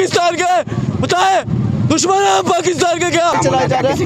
पाकिस्तान के बताए दुश्मन है पाकिस्तान का क्या चलाया जा रहा है?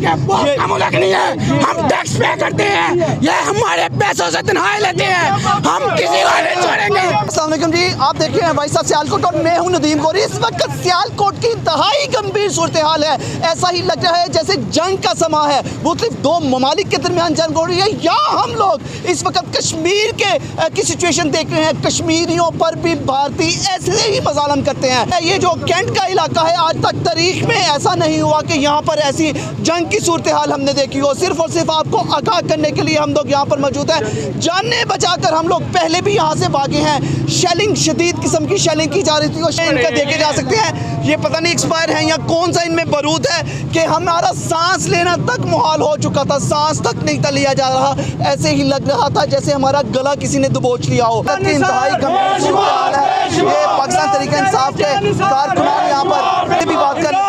ये मुल्क नहीं है, हम टैक्स पे करते हैं, ये हमारे पैसों से तनख्वाह लेते हैं, हम किसी को नहीं छोड़ेंगे। अस्सलाम वालेकुम जी, आप देख रहे हैं भाई साहब सियालकोट और मैं हूं नदीम गौरी। इस वक्त सियालकोट की इंतहाई गंभीर सूरत हाल है। ऐसा ही लग रहा है जैसे जंग का समा है, मुख्तलिफ दो ममालिक के दरमियान जंग हो रही है। यहाँ हम लोग इस वक्त कश्मीर की सिचुएशन देख रहे हैं। कश्मीरियों पर भी भारतीय ऐसे ही मजालम करते हैं। ये जो कैंट का इलाका है, आज तक तारीख में ऐसा नहीं हुआ कि यहाँ पर ऐसी जंग की सूरत हाल हमने देखी हो। सिर्फ और सिर्फ आपको आगाह करने के लिए हम लोग यहाँ पर मौजूद हैं। जाने बचाकर हम लोग पहले भी यहाँ से भागे हैं। शेलिंग, शदीद किस्म की शेलिंग की जा रही थी और इनका देखे जा सकते हैं, ये पता नहीं एक्सपायर है या कौन सा इनमें बारूद है कि हमारा सांस लेना तक मुहाल हो चुका था। सांस तक नहीं था लिया जा रहा, ऐसे ही लग रहा था जैसे हमारा गला किसी ने दबोच लिया हो। इंतहाई गंभीर सूरत हाल है। ये पाकिस्तान तहरीक इंसाफ के कारकुनान यहाँ पर भी बात कर रहे हैं।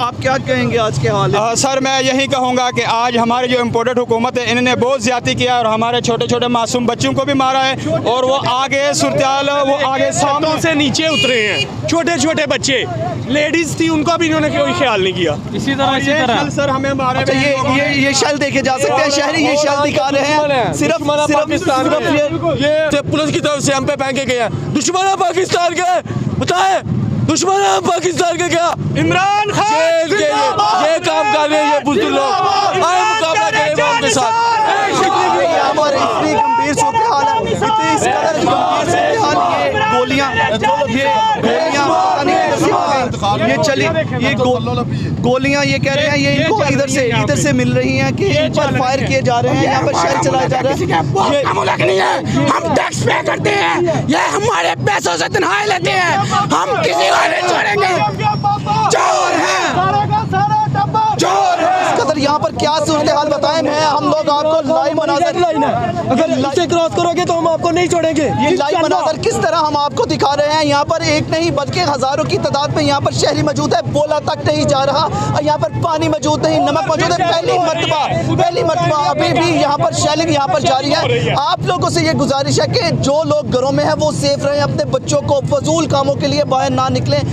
आप क्या कहेंगे आज के हाल में? सर मैं यही कहूँगा कि आज हमारी जो इम्पोर्टेड हुकूमत है, इन्होंने बहुत ज़्यादती किया और हमारे छोटे छोटे मासूम बच्चों को भी मारा है और वो आगे सूरत वो आगे सामने से नीचे उतरे हैं। छोटे छोटे बच्चे, लेडीज थी, उनका भी इन्होंने कोई ख्याल नहीं किया। इसी तरह सर हमें मारे। अच्छा, ये शल देखे जा सकते हैं, शहरी ये शल दिखा रहे हैं। सिर्फ ये पुलिस की तरफ से हम पे फेंके गए हैं। दुश्मन है पाकिस्तान के बताए दुश्मन है पाकिस्तान के क्या? इमरान खान जेल के ये काम कर रहे हैं। ये बुजुर्ग लोग आए मुकाबला करेंगे उनके साथ। यहाँ पर इतनी गंभीर सूरत हाल है, इतनी इस कदर गंभीर सूरत हाल, ये गोलियां ये चली, ये गोलियां ये कह रहे हैं, ये इनको इधर से मिल रही हैं कि इन पर फायर किए जा रहे हैं। यहाँ पर शेल चलाया जा रहा है। ये मुल्क नहीं है, हम टैक्स पे करते हैं, ये हमारे पैसों से तनख्वाह लेते हैं, हम किसी को नहीं छोड़ेंगे। चोर है, चोर है। इस कदर यहाँ पर क्या सूरत हाल बताएं, मैं हम लोग आपको लाइव मनाज़र, अगर इसे क्रॉस करोगे तो हम आपको नहीं छोड़ेंगे। ये लाइव मनाज़र किस तरह हम आपको दिखा रहे हैं। यहाँ पर एक नहीं बल्कि हजारों की तादाद में यहाँ पर शहरी मौजूद है। बोला तक नहीं जा रहा और यहाँ पर पानी मौजूद नहीं, नमक मौजूद है। पहली मरतबा अभी भी यहाँ पर शेलिंग यहाँ पर जारी है। आप लोगों से ये गुजारिश है कि जो लोग घरों में है वो सेफ रहें, अपने बच्चों को फजूल कामों के लिए बाहर ना निकलें।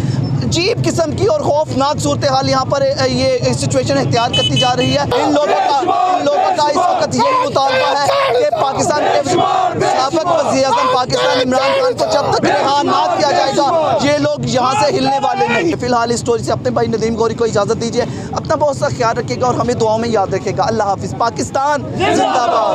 अजीब किस्म की और खौफनाक सूरत हाल यहाँ पर ये सिचुएशन इख्तियार करती जा रही है। इन लोगों का इस वक्त यही मुतालबा है कि पाकिस्तान के साबिक वज़ीर-ए-आज़म पाकिस्तान इमरान खान को जब तक रिहा ना किया जाएगा, ये लोग यहाँ से हिलने वाले नहीं। फिलहाल इस स्टोरी से अपने भाई नदीम गौरी को इजाज़त दीजिए। अपना बहुत सा ख्याल रखिएगा और हमें दुआओं में याद रखिएगा। अल्लाह हाफिज़। पाकिस्तान जिंदाबाद।